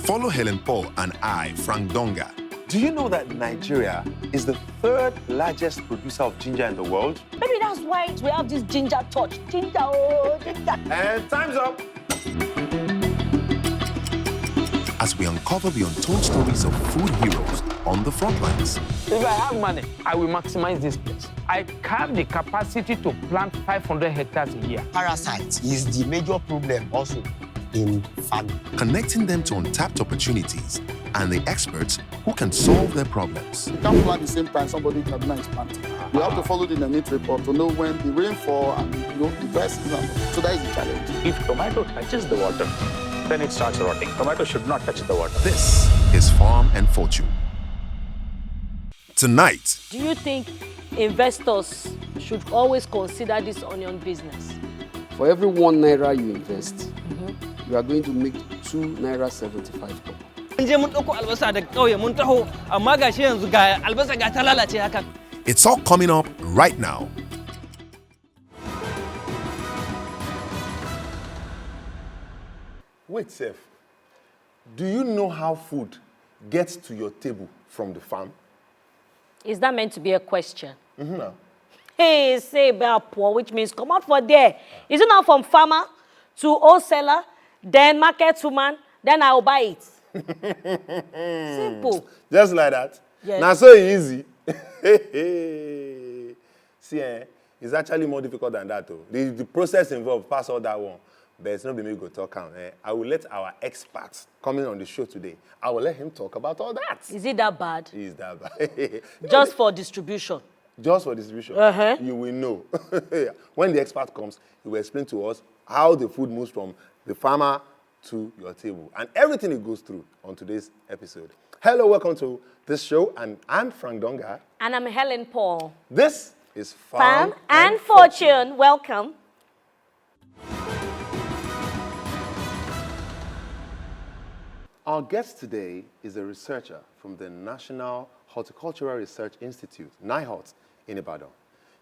Follow Helen Paul and I, Frank Donga. Do you know that Nigeria is the third largest producer of ginger in the world? Maybe that's why we have this ginger touch. Ginger, oh, ginger. And time's up. As we uncover the untold stories of food heroes on the front lines. If I have money, I will maximize this place. I have the capacity to plant 500 hectares a year. Parasite is the major problem also in farming. Connecting them to untapped opportunities and the experts who can solve their problems. You can't plant at the same time somebody can is planting. You have to follow the NEMIT report to know when the rainfall and the best season. So that is the challenge. If tomato touches the water, then it starts rotting. Tomato should not touch the water. This is Farm&Fortune. Tonight, Do you think investors should always consider this onion business? For every 1 naira you invest, you are going to make 2 naira 75 kobo. it's all coming up right now. Wait, Seth. Do you know how food gets to your table from the farm? Is that meant to be a question? No. Hey, say about poor, which means come out for there. Is it not from farmer to wholesaler, then market woman, then I'll buy it? Simple. Just like that? Yes. Now so easy. See, it's actually more difficult than that, though. The process involved, pass all that one. But it's not the me go talk on. I will let our experts coming on the show today, I will let him talk about all that. Is it that bad? Is that bad? Just for distribution. Just for distribution. You will know. When the expert comes, he will explain to us how the food moves from the farmer to your table and everything it goes through on today's episode. Hello, welcome to this show, and I'm Frank Donga. And I'm Helen Paul. This is Farm&Fortune. Welcome. Our guest today is a researcher from the National Horticultural Research Institute, NIHORT, in Ibadan.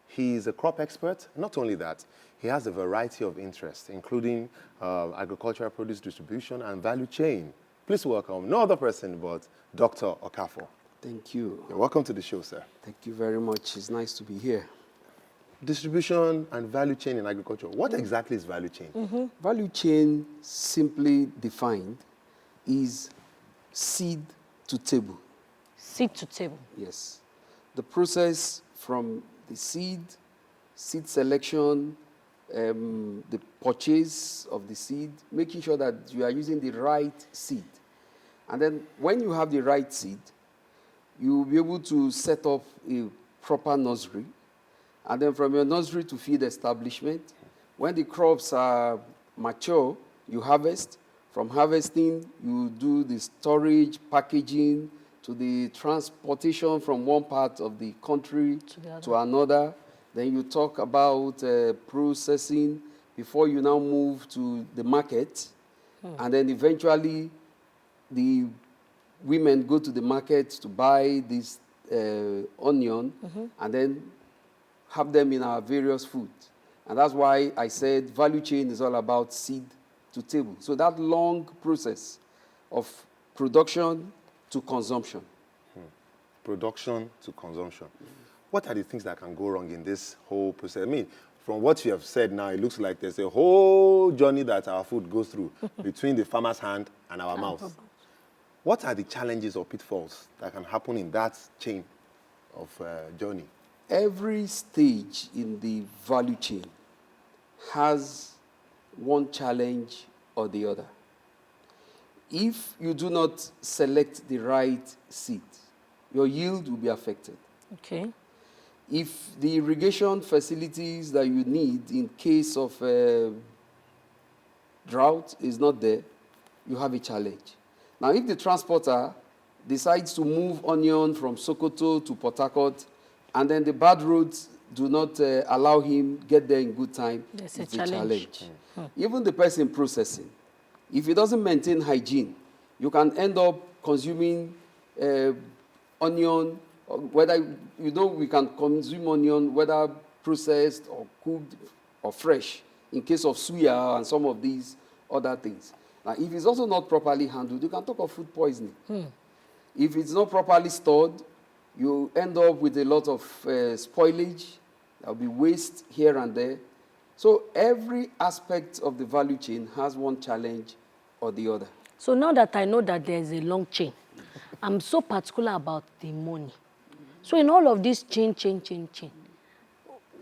He is a crop expert. Not only that, he has a variety of interests, including agricultural produce distribution and value chain. Please welcome no other person but Dr. Okafor. Thank you. You're welcome to the show, sir. Thank you very much. It's nice to be here. Distribution and value chain in agriculture. What exactly is value chain? Value chain, simply defined, is seed to table. Seed to table. Yes. The process from the seed selection, the purchase of the seed, making sure that you are using the right seed. And then when you have the right seed, you will be able to set up a proper nursery. And then from your nursery to feed establishment, when the crops are mature, you harvest. From harvesting, you do the storage, packaging, to the transportation from one part of the country to another. Then you talk about processing before you now move to the market. And then eventually, the women go to the market to buy this onion and then have them in our various foods. And that's why I said value chain is all about seed to table. So that long process of production to consumption. Production to consumption. What are the things that can go wrong in this whole process? I mean, from what you have said now, it looks like there's a whole journey that our food goes through between the farmer's hand and our mouth. What are the challenges or pitfalls that can happen in that chain of journey? Every stage in the value chain has one challenge or the other. If you do not select the right seed, your yield will be affected. Okay. If the irrigation facilities that you need in case of drought is not there, you have a challenge. Now, if the transporter decides to move onion from Sokoto to Port Harcourt, and then the bad roads do not allow him get there in good time, There's it's a challenge. Even the person processing, if he doesn't maintain hygiene, you can end up consuming onion, whether, we can consume onion, whether processed or cooked or fresh, in case of suya and some of these other things. Now, if it's also not properly handled, you can talk of food poisoning. If it's not properly stored, you end up with a lot of spoilage. There will be waste here and there. So every aspect of the value chain has one challenge or the other. So now that I know that there's a long chain, I'm so particular about the money. So in all of this chain,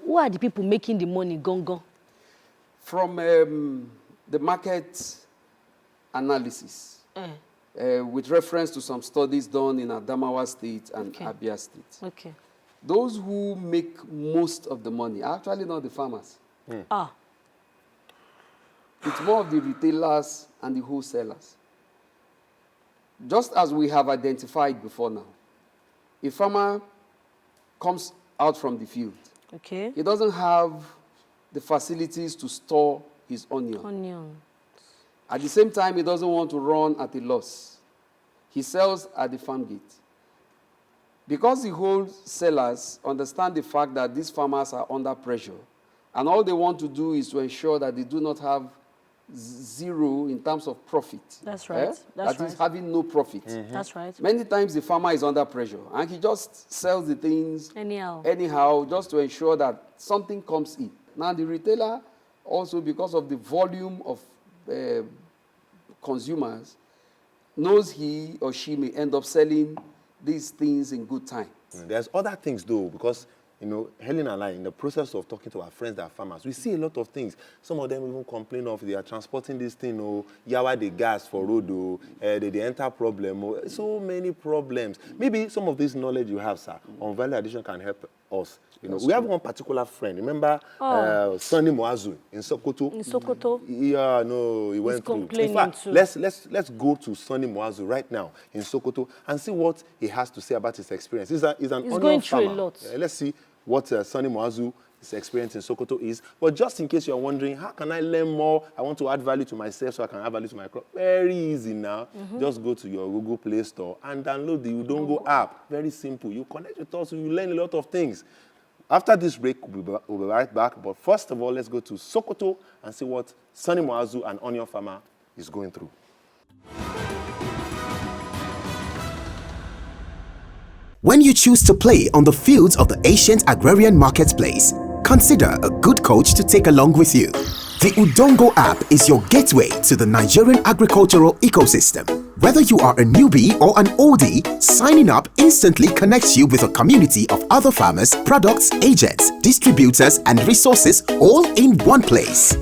who are the people making the money gone? From the market analysis, with reference to some studies done in Adamawa State and Abia State. Okay. Those who make most of the money are actually not the farmers. It's more of the retailers and the wholesalers. Just as we have identified before now, a farmer comes out from the field. Okay. He doesn't have the facilities to store his onion. At the same time, he doesn't want to run at a loss. He sells at the farm gate. Because the wholesalers understand the fact that these farmers are under pressure, and all they want to do is to ensure that they do not have zero in terms of profit. That's right. That's that is having no profit. That's right. Many times the farmer is under pressure, and he just sells the things anyhow just to ensure that something comes in. Now the retailer also, because of the volume of consumers, knows he or she may end up selling these things in good time. There's other things though, because Helen and I, in the process of talking to our friends that are farmers, we see a lot of things. Some of them even complain of they are transporting this thing, yawa the gas for road, they enter problem, so many problems. Maybe some of this knowledge you have, sir, on value addition can help us. We have one particular friend. Remember Sonny Moazu in Sokoto? In Sokoto? Yeah, no, he went through. In fact, let's go to Sonny Moazu right now in Sokoto and see what he has to say about his experience. He's an onion going farmer. through a lot. Let's see what Sonny Moazu's experience in Sokoto is. But just in case you're wondering, how can I learn more? I want to add value to myself so I can add value to my crop. Very easy now. Just go to your Google Play Store and download the Udongo app. Very simple. You connect with us, you learn a lot of things. After this break, we'll be right back. But first of all, let's go to Sokoto and see what Sonny Moazu, an onion farmer, is going through. When you choose to play on the fields of the ancient agrarian marketplace, consider a good coach to take along with you. The Udongo app is your gateway to the Nigerian agricultural ecosystem. Whether you are a newbie or an oldie, signing up instantly connects you with a community of other farmers, products, agents, distributors, and resources all in one place.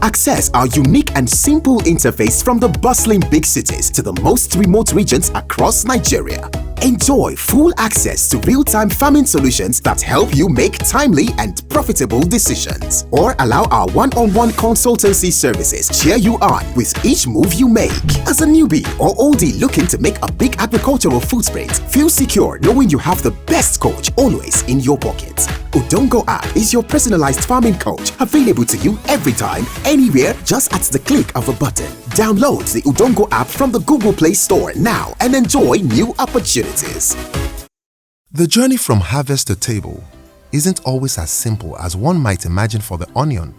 Access our unique and simple interface from the bustling big cities to the most remote regions across Nigeria. Enjoy full access to real-time farming solutions that help you make timely and profitable decisions. Or allow our one-on-one consultancy services cheer you on with each move you make. As a newbie or oldie looking to make a big agricultural footprint, feel secure knowing you have the best coach always in your pocket. Udongo app is your personalized farming coach, available to you every time, anywhere, just at the click of a button. Download the Udongo app from the Google Play Store now and enjoy new opportunities. The journey from harvest to table isn't always as simple as one might imagine for the onion.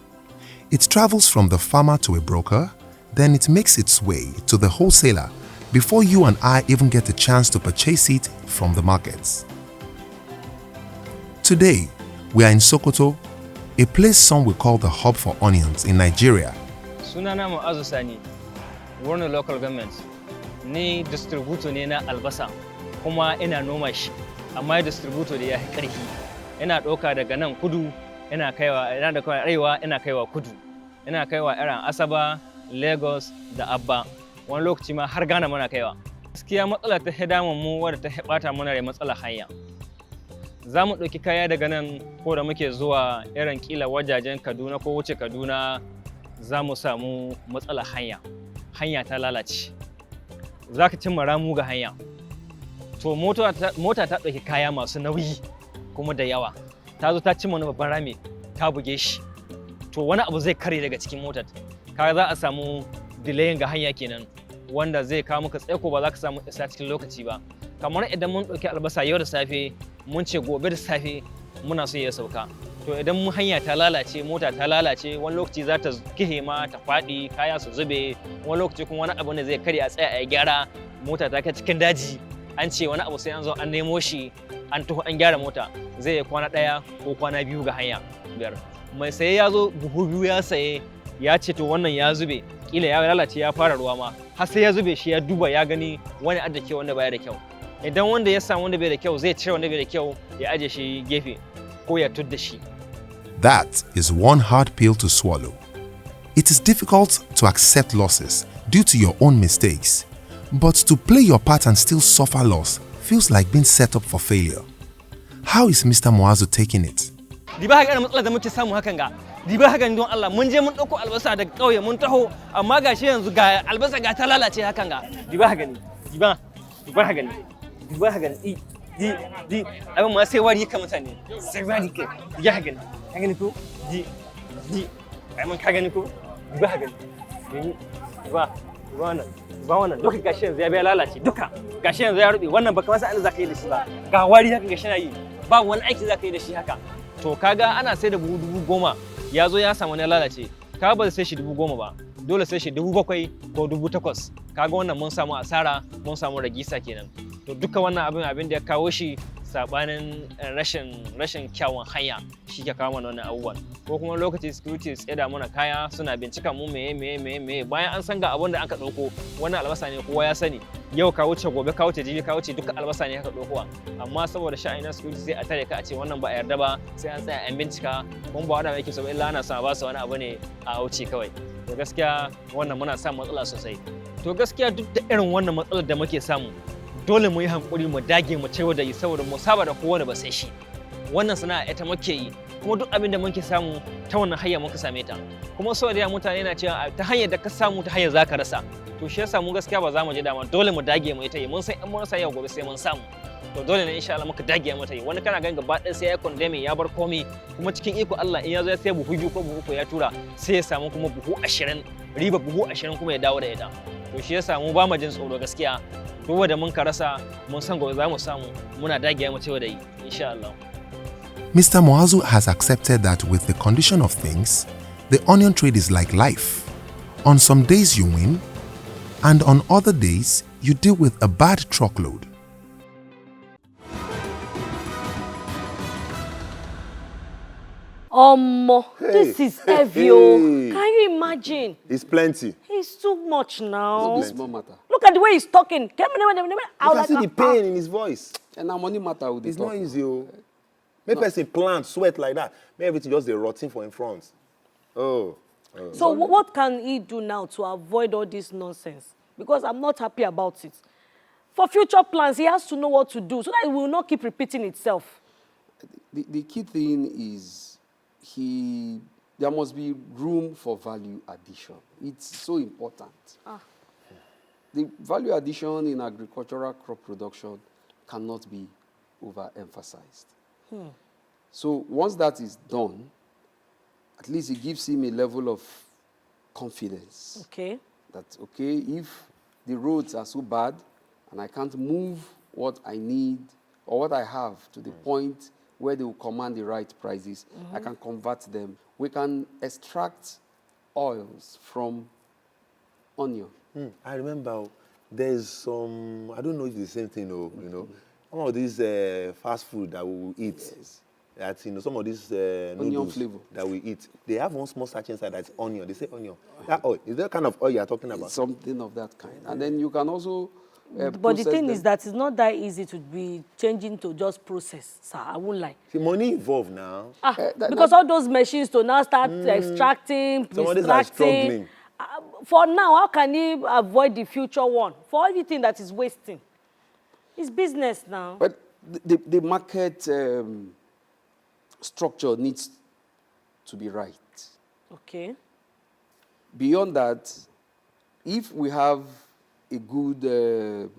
It travels from the farmer to a broker, then it makes its way to the wholesaler before you and I even get a chance to purchase it from the markets. Today, we are in Sokoto, a place some will call the hub for onions in Nigeria. Sunana Mu'azu Sani, Warner Local Government. Ni distributor ne na albasa, kuma ina noma shi, amma distributor da ya karfi. Ina ɗauka daga nan kudu, ina da kaiwa arewa, ina kaiwa kudu. Ina kaiwa irin Asaba, Lagos da Abba. Wani lokaci ma har Ghana muna kaiwa. Gaskiya matsalar ta hidamun mu wadda ta bata mana da matsalar hanya. Za mu ɗauki kaya daga nan ko da muke zuwa irin kila wajajen Kaduna ko wuce Kaduna, za mu samu matsalar hanya. Hanya ta lalace. Za ka cimma ramu ga hanya. To mota ta ɗauki kaya masu nauyi kuma da yawa. Ta zo ta cimma wani babban rami, ta buge shi. To wani abu zai kare daga cikin motar. Kaga za a samu delay ga hanya kenan, wanda zai kawo maka tsaiko ba za ka samu isa cikin lokaci ba. Kamar idan mun ɗauki albasa yau da safe, mun ce gobe da safe muna so ya sauka. to idan mu hanya ta lalace mota ta lalace wani lokaci za ta kihe ma ta faɗi kaya su zube wani lokaci kuma wani abu ne zai karya a tsaya a gyara mota ta kai cikin daji an ce wani abu sai an zo an nemo shi an taho an gyara mota zai yi kwana 1 ko kwana 2 ga hanya biyar mai saye ya zo buhu 2 ya saye ya ce to wannan ya zube kila ya lalace ya fara ruwa ma har sai ya zube shi ya duba ya gani wani adda kyau wanda baya da kyau idan wanda ya samu wanda bai da kyau zai cire wanda bai da kyau ya aje shi gefe ko ya tudda shi. That is one hard pill to swallow. It is difficult to accept losses due to your own mistakes, but to play your part and still suffer loss feels like being set up for failure. How is Mr. Muazu taking it? Diba haka da matsalar da muke samu hakan ga. Diba haka don Allah mun je mun dauko albasa daga kauye mun taho amma gashi yanzu ga albasa ga ta lalace hakan ga. Diba haka ne. Diba haka ne. Diba haka ne. Di abin ma sai wari ka mutane. Sai wari ke. Diba haka ne. Ka gani ko? Di ai mun ka gani ko? Diba haka ne. Diba wannan duka gashi yanzu ya bai lalace duka gashi yanzu ya rube wannan baka masa an zaka yi da shi ba ga wari haka gashi na yi ba wani aiki zaka yi da shi haka to kaga ana sai da buhu 10,000 ya zo ya samu ne lalace ka ba sai shi 10,000 ba dole sai shi 7,000 ko 8,000 kaga wannan mun samu asara mun samu ragisa kenan to duka wannan abin da ya kawo shi sabanin rashin kyawun hanya shi ke kawo mana wannan abubuwan ko kuma lokaci security tsada mana kaya suna bincika mu meye bayan an san ga abin da aka dauko wannan albasa ne kowa ya sani yau ka wuce gobe ka wuce jibi ka wuce duka albasa ne aka daukowa amma saboda sha'anin security sai a tare ka a ce wannan ba a yarda ba sai an tsaya an bincika kuma ba wanda yake so ba illa ana son a ba su wani abu ne a wuce kawai to gaskiya wannan muna samun matsala sosai to gaskiya duk da irin wannan matsalar da muke samu dole mu yi hankuri mu dage mu cewa da yi saboda mu saba da kowane ba sai shi wannan sana'a ita muke yi kuma duk abin da muke samu ta wannan hanya muka same ta kuma sau da mutane na cewa ta hanyar da ka samu ta hanyar zaka rasa to shi yasa mu gaskiya ba za mu je dama dole mu dage mu ita yi mun san in mun rasa yau gobe sai mun samu to dole ne insha Allah muka dage mu ta yi wani kana ganin gaba ɗaya sai ya condemn ya bar komai kuma cikin iko Allah in ya zo ya sai buhu 2 ko buhu 3 ya tura sai ya samu kuma buhu 20 riba buhu 20 kuma ya dawo da ita to shi yasa mu ba mu jin tsoro gaskiya duk da mun ka rasa mun san gobe za mu samu muna dagiya mu cewa da yi insha Allah. Mr. Muazu has accepted that with the condition of things, the onion trade is like life. On some days you win, and on other days you deal with a bad truckload. This is heavy. Can you imagine? It's plenty. It's too much now. It's small matter. Look at the way he's talking. You can see the pain in his voice. And our money matter with It's not easy. Make person plant, sweat like that. Make everything just rotting for in front. So what can he do now to avoid all this nonsense? Because I'm not happy about it. For future plans, he has to know what to do so that it will not keep repeating itself. The key thing is there must be room for value addition. It's so important. The value addition in agricultural crop production cannot be overemphasized. So once that is done, at least it gives him a level of confidence. Okay. That, okay, if the roads are so bad and I can't move what I need or what I have to the point where they will command the right prices, I can convert them. We can extract oils from onion. I remember there's some, I don't know if it's the same thing, you know, some of these fast food that we will eat. Yes. That, you know, some of these noodles flavor that we eat, they have one small sachet inside that's onion. They say onion. That oil, is that kind of oil you're talking about? Something of that kind. And then you can also but the thing is that it's not that easy to be changing to just process, sir. I won't lie. See, money involved now. Because all those machines to now start extracting, some of these are struggling. For now, how can he avoid the future one? For everything that is wasting. It's business now. But the market structure needs to be right. Okay. Beyond that, if we have a good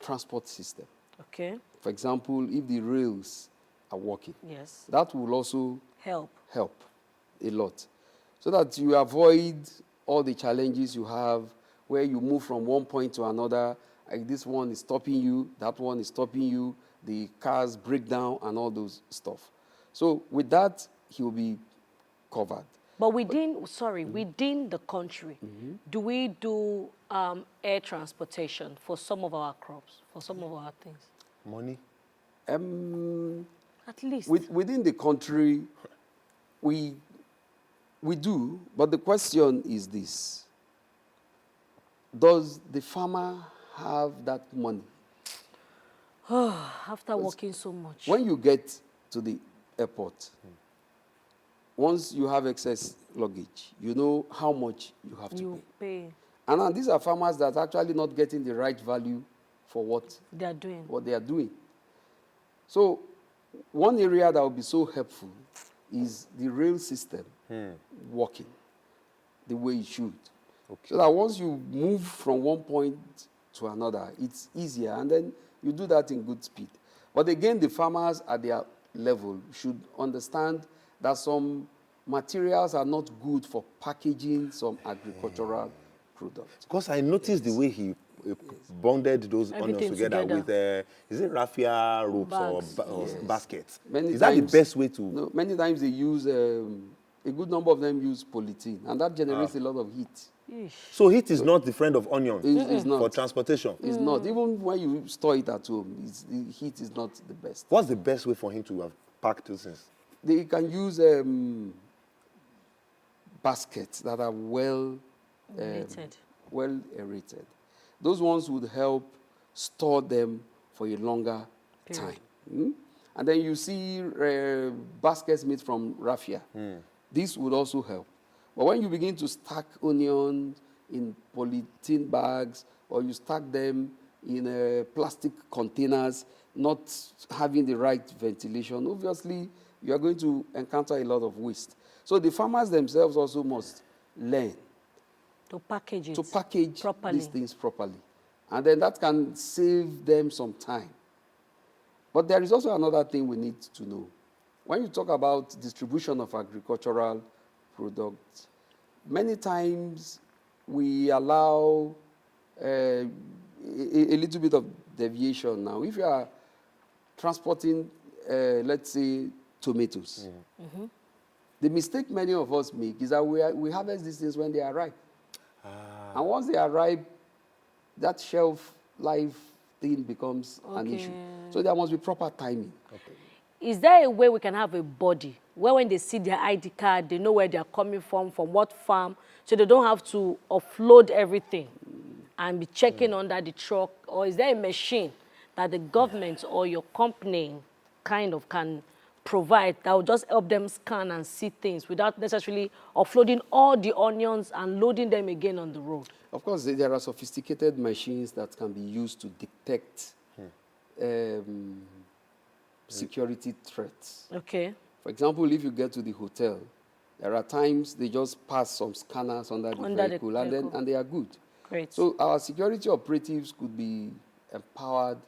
transport system, okay. For example, if the rails are working, yes, that will also help a lot, so that you avoid all the challenges you have where you move from one point to another. Like this one is stopping you, that one is stopping you, the cars break down and all those stuff. So with that, he will be covered. But within the country, do we do air transportation for some of our crops, for some of our things? Money? At least. Within the country, we do, but the question is this. Does the farmer have that money? After working so much. When you get to the airport, once you have excess luggage, you know how much you have to pay. And these are farmers that are actually not getting the right value for what they are doing. So one area that will be so helpful is the rail system working the way it should. Okay. So that once you move from one point to another, it's easier, and then you do that in good speed. But again, the farmers at their level should understand that some materials are not good for packaging some agricultural products. Because I noticed the way he bonded those onions together with, is it raffia ropes or baskets? Is that the best way to? No, many times they use, a good number of them use polythene, and that generates a lot of heat. So heat is not the friend of onion it's not. For transportation? It's not. Even when you store it at home, the heat is not the best. What's the best way for him to have packed those things? They can use baskets that are well aerated. Those ones would help store them for a longer time. And then you see baskets made from raffia. This would also help. But when you begin to stack onions in polythene bags, or you stack them in plastic containers, not having the right ventilation, obviously you are going to encounter a lot of waste. So the farmers themselves also must learn to package these things properly. And then that can save them some time. But there is also another thing we need to know. When you talk about distribution of agricultural products, many times we allow a little bit of deviation now. If you are transporting, let's say, tomatoes, the mistake many of us make is that we harvest these things when they are ripe. And once they are ripe, that shelf life thing becomes an issue. So there must be proper timing. Is there a way we can have a body where when they see their ID card, they know where they are coming from what farm, so they don't have to offload everything and be checking under the truck? Or is there a machine that the government or your company kind of can provide that will just help them scan and see things without necessarily offloading all the onions and loading them again on the road? Of course, there are sophisticated machines that can be used to detect security threats. Okay. For example, if you get to the hotel, there are times they just pass some scanners under the vehicle, and they are good. Great. So our security operatives could be empowered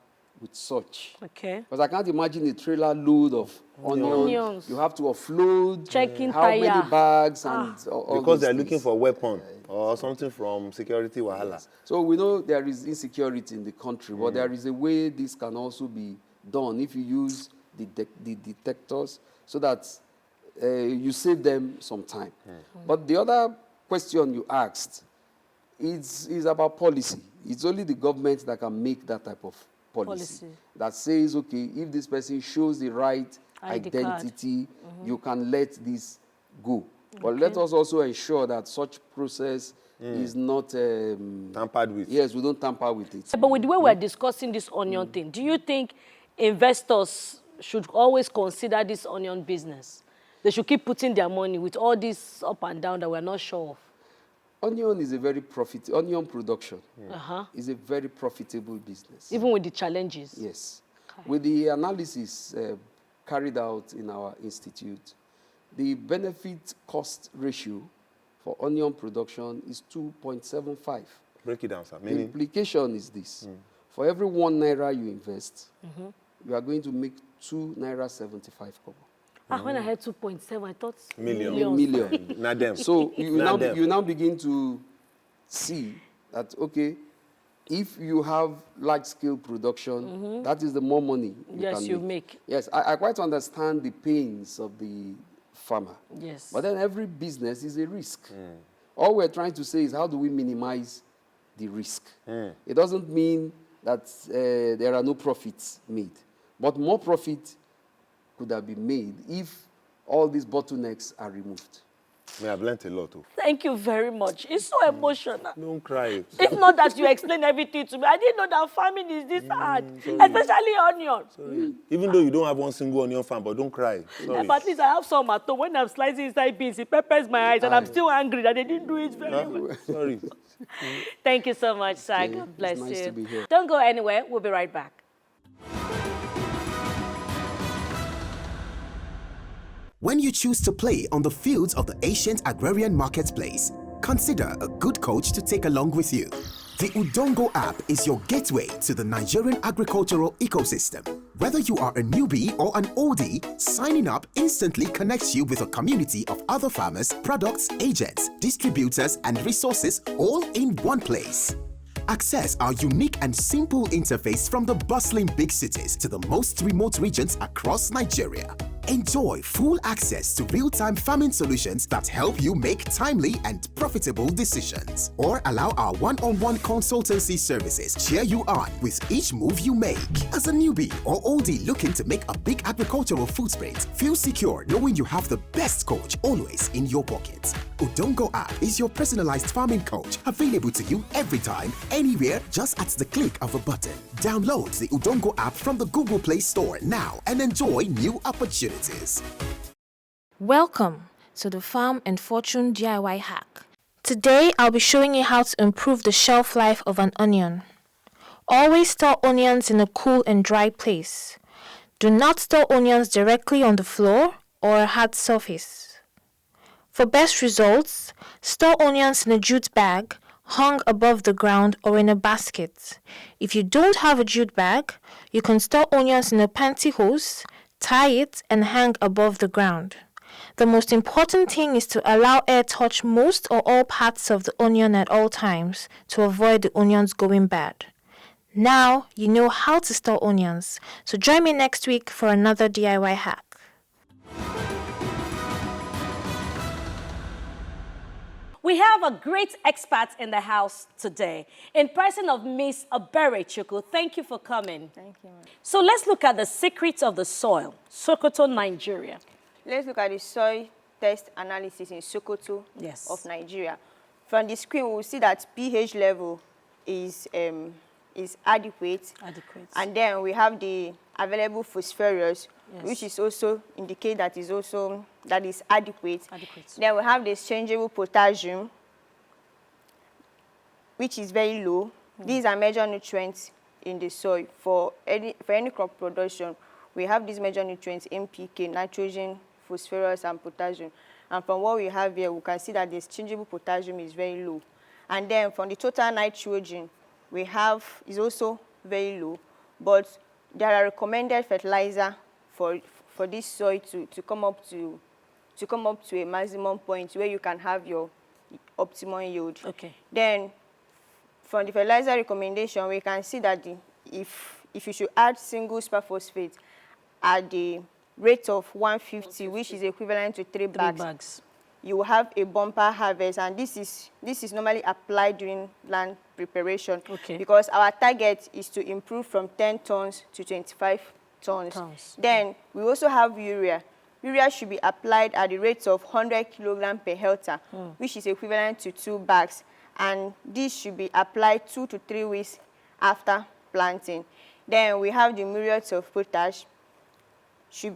with such. Okay. Because I can't imagine a trailer load of onions. You have to offload. Checking how many bags and all because they're things. looking for a weapon or something from security wahala. Yes. So we know there is insecurity in the country, but there is a way this can also be done if you use the detectors so that you save them some time. But the other question you asked is about policy. It's only the government that can make that type of policy. That says, okay, if this person shows the right identity, you can let this go. But let us also ensure that such process is not tampered with. Yes, we don't tamper with it. But with the way we're discussing this onion thing, do you think investors should always consider this onion business? They should keep putting their money with all this up and down that we're not sure of. Onion is a very onion production is a very profitable business. Even with the challenges? Yes. Okay. With the analysis carried out in our institute, the benefit cost ratio for onion production is 2.75. Break it down, sir. The implication is this. For every 1 naira you invest, you are going to make 2.75 naira. When I heard 2.7, I thought million. Not them. So you now begin to see that, okay, if you have large-scale production, that is the more money you can make. Yes, I quite understand the pains of the farmer. Yes. But then every business is a risk. All we're trying to say is how do we minimize the risk? It doesn't mean that there are no profits made. But more profit could have been made if all these bottlenecks are removed. I've learned a lot. Thank you very much. It's so emotional. Don't cry. If not that you explain everything to me, I didn't know that farming is this hard, especially onion. Sorry. Even though you don't have one single onion farm, but don't cry. Sorry. But at least I have some at home. When I'm slicing inside beans, it peppers my eyes, and I'm still angry that they didn't do it very well. Sorry. Thank you so much, sir. God bless nice you. to be here. Don't go anywhere. We'll be right back. When you choose to play on the fields of the ancient agrarian marketplace, consider a good coach to take along with you. The Udongo app is your gateway to the Nigerian agricultural ecosystem. Whether you are a newbie or an oldie, signing up instantly connects you with a community of other farmers, products, agents, distributors, and resources all in one place. Access our unique and simple interface from the bustling big cities to the most remote regions across Nigeria. Enjoy full access to real-time farming solutions that help you make timely and profitable decisions. Or allow our one-on-one consultancy services cheer you on with each move you make. As a newbie or oldie looking to make a big agricultural footprint, feel secure knowing you have the best coach always in your pocket. Udongo app is your personalized farming coach, available to you every time, anywhere, just at the click of a button. Download the Udongo app from the Google Play Store now and enjoy new opportunities. Welcome to the Farm&Fortune DIY hack. Today I'll be showing you how to improve the shelf life of an onion. Always store onions in a cool and dry place. Do not store onions directly on the floor or a hard surface. For best results, store onions in a jute bag hung above the ground or in a basket. If you don't have a jute bag, you can store onions in a pantyhose, tie it, and hang above the ground. The most important thing is to allow air touch most or all parts of the onion at all times to avoid the onions going bad. Now you know how to store onions, so join me next week for another DIY hack. We have a great expert in the house today, in person of Miss Eberechukwu. Thank you for coming. Thank you. So let's look at the secrets of the soil, Sokoto, Nigeria. Let's look at the soil test analysis in Sokoto of Nigeria. From the screen, we'll see that pH level is adequate. And then we have the available phosphorus, which is also indicate that is adequate. Then we have the exchangeable potassium, which is very low. These are major nutrients in the soil for any crop production. We have these major nutrients: NPK, nitrogen, phosphorus, and potassium. And from what we have here, we can see that the exchangeable potassium is very low. And then from the total nitrogen, we have is also very low. But there are recommended fertilizer for this soil to come up to a maximum point where you can have your optimum yield. Then from the fertilizer recommendation, we can see that if you should add single superphosphate at the rate of 150, which is equivalent to 3 bags, you will have a bumper harvest. And this is normally applied during land preparation, because our target is to improve from 10 tons to 25 tons. Then we also have urea. Urea should be applied at the rate of 100 kilograms per hectare, which is equivalent to 2 bags. And this should be applied 2 to 3 weeks after planting. Then we have the muriate of potash,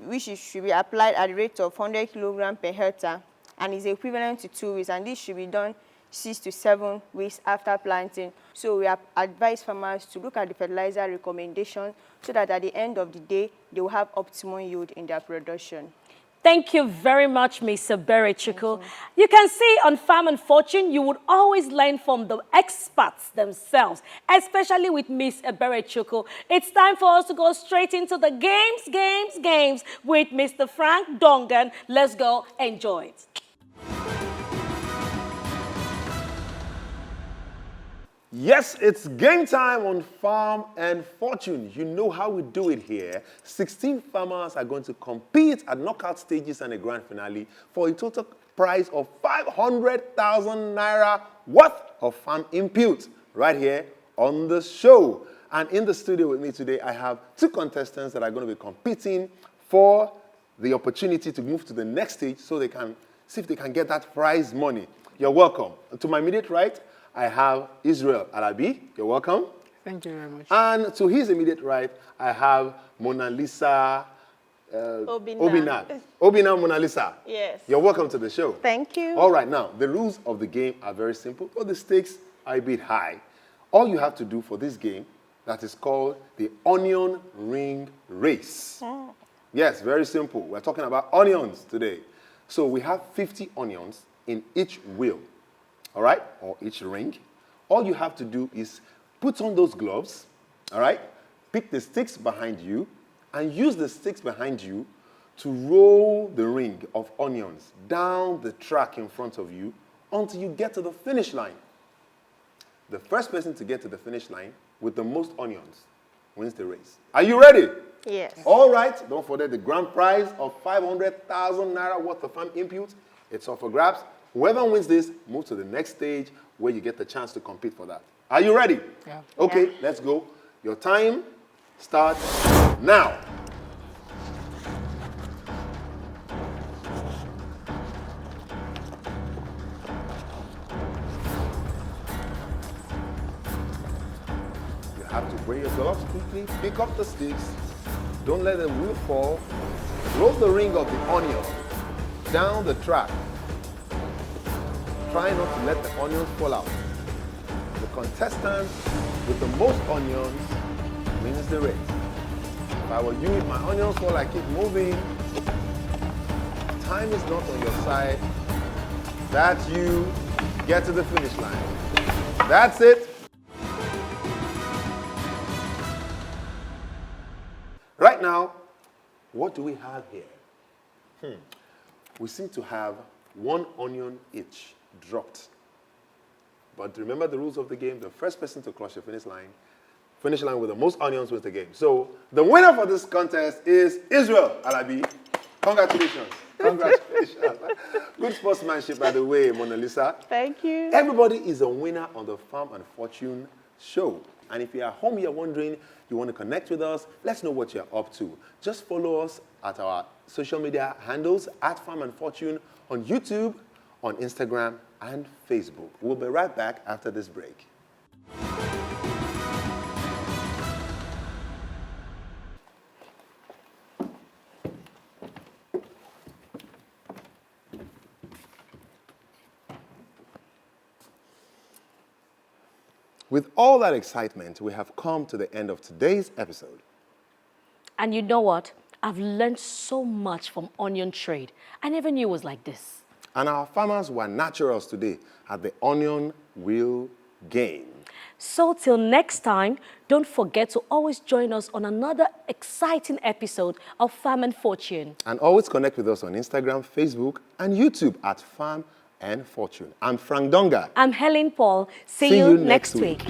which should be applied at the rate of 100 kilograms per hectare and is equivalent to 2 weeks. And this should be done 6 to 7 weeks after planting. So we advise farmers to look at the fertilizer recommendation so that at the end of the day, they will have optimum yield in their production. Thank you very much, Ms. Eberechukwu. You can see on Farm&Fortune, you would always learn from the experts themselves, especially with Ms. Eberechukwu. It's time for us to go straight into the games with Mr. Frank Dongan. Let's go enjoy it. Yes, it's game time on Farm and Fortune. You know how we do it here. 16 farmers are going to compete at knockout stages and a grand finale for a total prize of 500,000 naira worth of farm input right here on the show. And in the studio with me today, I have two contestants that are going to be competing for the opportunity to move to the next stage so they can see if they can get that prize money. You're welcome. And to my immediate right, I have Israel Alabi. You're welcome. Thank you very much. And to his immediate right, I have Mona Lisa Obina Mona Lisa. Yes. You're welcome to the show. Thank you. All right, now, the rules of the game are very simple, but the stakes are a bit high. All you have to do for this game, that is called the onion ring race. Oh. Yes, very simple. We're talking about onions today. So we have 50 onions in each wheel, all right, or each ring. All you have to do is put on those gloves, all right, pick the sticks behind you, and use the sticks behind you to roll the ring of onions down the track in front of you until you get to the finish line. The first person to get to the finish line with the most onions wins the race. Are you ready? Yes. All right. Don't forget the grand prize of 500,000 naira worth of farm input. It's up for grabs. Whoever wins this, move to the next stage where you get the chance to compete for that. Are you ready? Yeah. Okay, let's go. Your time starts now. You have to wear your gloves quickly, pick up the sticks, don't let the wheel fall, roll the ring of the onion down the track. Try not to let the onions fall out. The contestant with the most onions wins the race. If I were you, if my onions fall, I keep moving. Time is not on your side. That's you. Get to the finish line. That's it. Right now, what do we have here? We seem to have one onion each dropped. But remember the rules of the game. The first person to cross your finish line with the most onions wins the game. So the winner for this contest is Israel Alabi. Congratulations. Congratulations. Good sportsmanship, by the way, Mona Lisa. Thank you. Everybody is a winner on the Farm and Fortune show. And if you're at home, you're wondering, you want to connect with us, let's know what you're up to. Just follow us at our social media handles at Farm and Fortune on YouTube, on Instagram, and Facebook. We'll be right back after this break. With all that excitement, we have come to the end of today's episode. And you know what? I've learned so much from onion trade. I never knew it was like this. And our farmers were naturals today at the onion wheel game. So till next time, don't forget to always join us on another exciting episode of Farm and Fortune. And always connect with us on Instagram, Facebook, and YouTube at Farm and Fortune. I'm Frank Donga. I'm Helen Paul. See you next week.